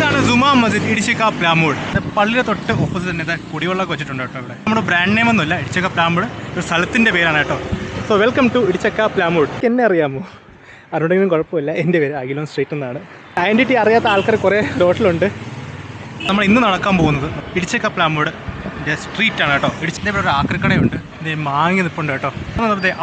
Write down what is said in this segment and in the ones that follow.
ഇതാണ് ജുമാ മസ്ജിദ് ഇടിച്ചക്ക പ്ലാമൂട്. പള്ളിയുടെ തൊട്ട് ഓപ്പോസിറ്റ് തന്നെ കുടിവെള്ളമൊക്കെ വെച്ചിട്ടുണ്ട് കേട്ടോ. ഇവിടെ നമ്മുടെ ബ്രാൻഡ് നെയിം ഒന്നുമില്ല, ഇടിച്ചക്ക പ്ലാമൂട് ഒരു സ്ഥലത്തിൻ്റെ പേരാണ് കേട്ടോ. So welcome to Idichakka Plamoodu. എന്നെ അറിയാമോ? ആരുടെങ്കിലും കുഴപ്പമില്ല. എൻ്റെ പേര് അഖിലോൺ സ്ട്രീറ്റ് എന്നാണ്. ഐഡൻറ്റിറ്റി അറിയാത്ത ആൾക്കാർ കുറേ റോട്ടിലുണ്ട്. നമ്മൾ ഇന്ന് നടക്കാൻ പോകുന്നത് ഇടിച്ചക്ക പ്ലാമൂട് സ്ട്രീറ്റാണ് കേട്ടോ. ഇടിച്ചിൻ്റെ ഇവിടെ ഒരു ആക്രിക്കടയുണ്ട്. ഇത് മാങ്ങി നിൽപ്പുണ്ട് കേട്ടോ.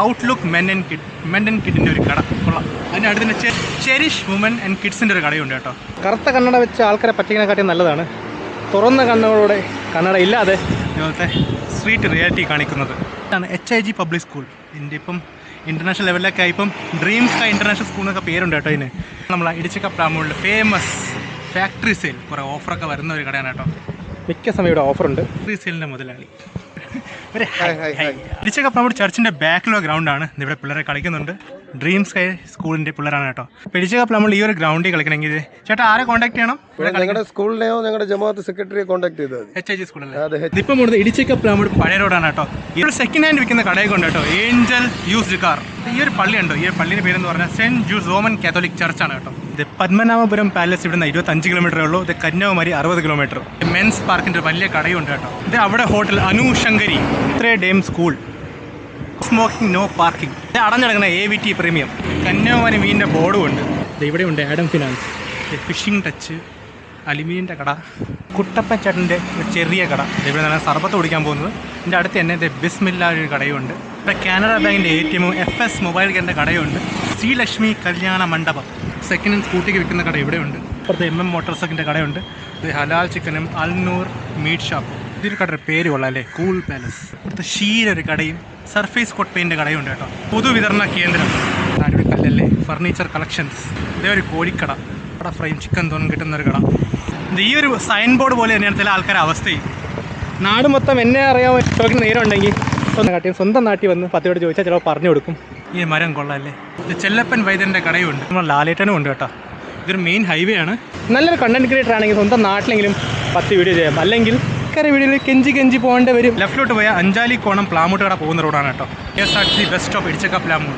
ഔട്ട്ലുക്ക് മെൻ ആൻഡ് കിഡിൻ്റെ ഒരു കട കൊള്ളാം. അതിനടുത്ത് തന്നെ ചെരിഷ് വുമൻ ആൻഡ് കിഡ്സിൻ്റെ ഒരു കടയുണ്ട് കേട്ടോ. കറുത്ത കണ്ണട വെച്ച് ആൾക്കാരെ പറ്റിക്കുന്നതിനെക്കാട്ടി നല്ലതാണ് തുറന്ന കണ്ണുകളോടെ, കണ്ണട ഇല്ലാതെ ഇതുപോലത്തെ സ്ട്രീറ്റ് റിയാലിറ്റി കാണിക്കുന്നത്. ഇതാണ് HIG പബ്ലിക് സ്കൂൾ. ഇതിൻ്റെ ഇപ്പം ഇൻ്റർനാഷണൽ ലെവലിലൊക്കെ ഇപ്പം ഡ്രീം സ്കൈ ഇൻ്റർനാഷണൽ സ്കൂൾ എന്നൊക്കെ പേരുണ്ട് കേട്ടോ ഇതിന്. നമ്മളെ ഇടിച്ചക്ക പ്ലാമൂടിൽ ഫേമസ് ഫാക്ടറി സെയിൽ കുറേ ഓഫറൊക്കെ വരുന്ന ഒരു കടയാണ് കേട്ടോ. മിക്ക സമയം ഇവിടെ ഓഫറുണ്ട്. ഫാക്ടറി സെയിലിൻ്റെ മുതലാളി ഇടിച്ചക്ക പ്ലാമൂട് ചർച്ചിൻ്റെ ബാക്കിലുള്ള ഗ്രൗണ്ടാണ്. ഇവിടെ പിള്ളേരെ കളിക്കുന്നുണ്ട്. ഡ്രീം സ്കൈ സ്കൂളിൻ്റെ പിള്ളേരാണ് കേട്ടോ. അപ്പോൾ ഇടിച്ചക്ക പ്ലാമൂട് ഈ ഒരു ഗ്രൗണ്ടിൽ കളിക്കണമെങ്കിൽ ചേട്ടാ ആരെ കോൺടാക്ട് ചെയ്യണം? ഞങ്ങളുടെ സ്കൂളിനെയോ ഞങ്ങളുടെ ജമാഅത്ത് സെക്രട്ടറിയെ കോൺടാക്ട് ചെയ്താൽ HIG സ്കൂളല്ലേ. ഇപ്പം കൂടുതൽ ഇടിച്ചക്ക പ്ലാമൂട് പഴയ റോഡാണ് കേട്ടോ. ഈ ഒരു സെക്കൻഡ് ഹാൻഡ് വിൽക്കുന്ന കടയൊക്കെ ഉണ്ട് കേട്ടോ. Angel used car. ഈ ഒരു പള്ളി ഉണ്ടോ, ഈ ഒരു പള്ളിയുടെ പേരെന്ന് പറഞ്ഞാൽ സെൻറ്റ് ജൂസ് റോമൻ കാത്തോലിക് ചർച്ചാണ് കേട്ടോ. ഇത് പത്മനാഭപുരം പാലസ് ഇവിടുന്ന് 25 കിലോമീറ്ററേ ഉള്ളൂ. ഇത് കന്യാകുമാരി 60 കിലോമീറ്റർ. മെൻസ് പാർക്കിൻ്റെ വലിയ കടയുണ്ട് കേട്ടോ. ഇത് അവിടെ ഹോട്ടൽ അനുശങ്കരി, ഡേം സ്കൂൾ, സ്മോക്കിംഗ് നോ പാർക്കിംഗ്. ഇത് അടഞ്ഞടങ്ങുന്ന AVT പ്രീമിയം. കന്യാകുമാരി മീനിൻ്റെ ബോർഡും ഉണ്ട്. ഇത് ഇവിടെയുണ്ട് ആഡം ഫിനാൻസ്, ഫിഷിംഗ് ടച്ച്, അലുമിനിയൻ്റെ കട, കുട്ടപ്പൻ ചേട്ടൻ്റെ ഒരു ചെറിയ കട. ഇവിടെ നിന്നാണ് സർബത്ത് കുടിക്കാൻ പോകുന്നത്. ഇതിൻ്റെ അടുത്ത് തന്നെ ഇത് ബിസ്മില്ല ഒരു കടയുണ്ട്. ഇവിടെ കാനറ ബാങ്കിൻ്റെ ATM, FS മൊബൈൽ കെയറിൻ്റെ കടയുണ്ട്. ശ്രീലക്ഷ്മി കല്യാണ മണ്ഡപം, സെക്കൻഡ് ഹാൻഡ് സ്കൂട്ടിക്ക് വിൽക്കുന്ന കട ഇവിടെയുണ്ട്. അപ്പുറത്ത് MM മോട്ടോർസൈക്കിളിൻ്റെ കടയുണ്ട്. ഇത് ഹലാൽ ചിക്കനും അൽനൂർ മീറ്റ് ഷോപ്പ്. ഇതൊരു കടയുടെ പേര് കൊള്ളാം അല്ലേ, കൂൾ പാലസ്. ഇവിടുത്തെ ഷീര ഒരു കടയും സർഫേസ് കോട്ട് പെയിൻ്റെ കടയുണ്ട് കേട്ടോ. പൊതുവിതരണ കേന്ദ്രം, നാടൊരു കല്ലല്ലേ, ഫർണിച്ചർ കളക്ഷൻസ്. ഇതേ ഒരു കോഴിക്കട, കട ഫ്രൈം ചിക്കൻ തോന്നും കിട്ടുന്നൊരു കട. ഇത് ഈ ഒരു സൈൻ ബോർഡ് പോലെ തന്നെയാണ് ചില ആൾക്കാരുടെ അവസ്ഥയും. നാട് മൊത്തം എന്നെ അറിയാൻ ചോദിക്കുന്ന നേരം ഉണ്ടെങ്കിൽ സ്വന്തം നാട്ടിൽ വന്ന് 10 രൂപ ചോദിച്ചാൽ ചിലപ്പോൾ പറഞ്ഞു കൊടുക്കും. ഈ മരം കൊള്ളാമല്ലേ. ഇത് ചെല്ലപ്പൻ വൈദ്യൻ്റെ കടയുണ്ട്. നമ്മൾ ലാലേട്ടനും ഉണ്ട് കേട്ടോ. ഇതൊരു മെയിൻ ഹൈവേ ആണ്. നല്ലൊരു കണ്ടന്റ് ക്രിയേറ്റർ ആണെങ്കിൽ സ്വന്തം നാട്ടിലെങ്കിലും 10 വീഡിയോ ചെയ്യാം. അല്ലെങ്കിൽ വീഡിയോയിൽ കെഞ്ചി പോകേണ്ടി വരും. ലെഫ്റ്റിലോട്ട് പോയാൽ അഞ്ചാലിക്കോണം പ്ലാമൂട്ട് കട പോകുന്ന റോഡാണ് കേട്ടോ. KSRTC bus stop Idichakka Plamoodu.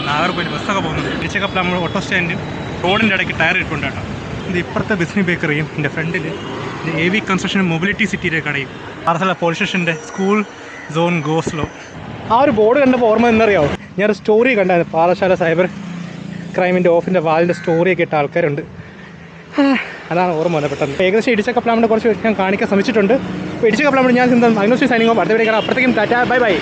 Nagercoil ബസ്സൊക്കെ പോകുന്നത് ഇടിച്ചക്ക പ്ലാമൂട് ഓട്ടോ സ്റ്റാൻഡും റോഡിൻ്റെ ഇടയ്ക്ക് ടയർ ഇട്ടുണ്ട് കേട്ടോ. ഇത് ഇപ്പുറത്തെ ബിസ്നി ബേക്കറിയും എൻ്റെ ഫ്രണ്ടിൽ ഇത് AV കൺസ്ട്രക്ഷൻ മൊബിലിറ്റി സിറ്റിയുടെ കടയും. പാർസല പോലീസ് സ്റ്റേഷൻ്റെ സ്കൂൾ സോൺ ഗോസ്ലോ. ആ ഒരു ബോർഡ് കണ്ടപ്പോൾ ഓർമ്മ എന്നറിയാമോ, ഞാനൊരു സ്റ്റോറി കണ്ടായിരുന്നു. പാറശാല സൈബർ ക്രൈമിൻ്റെ ഓഫിൻ്റെ വാലിൻ്റെ സ്റ്റോറിയൊക്കെ ഇട്ട ആൾക്കാരുണ്ട്. അതാണ് ഓർമ്മ വന്നത് പെട്ടെന്ന്. ഏകദേശം ഇടിച്ചക്ക പ്ലാമൂട് കുറച്ച് ഞാൻ കാണിക്കാൻ ശ്രമിച്ചിട്ടുണ്ട്. അപ്പോൾ ഇടിച്ചക്ക പ്ലാമൂട് ഞാൻ അഗ്നോസ്റ്റി സൈനിങ് ഓഫ്. അടുത്ത വീഡിയോ കാണാം. അപ്പോഴത്തേക്കും ടാറ്റാ, ബൈ ബൈ.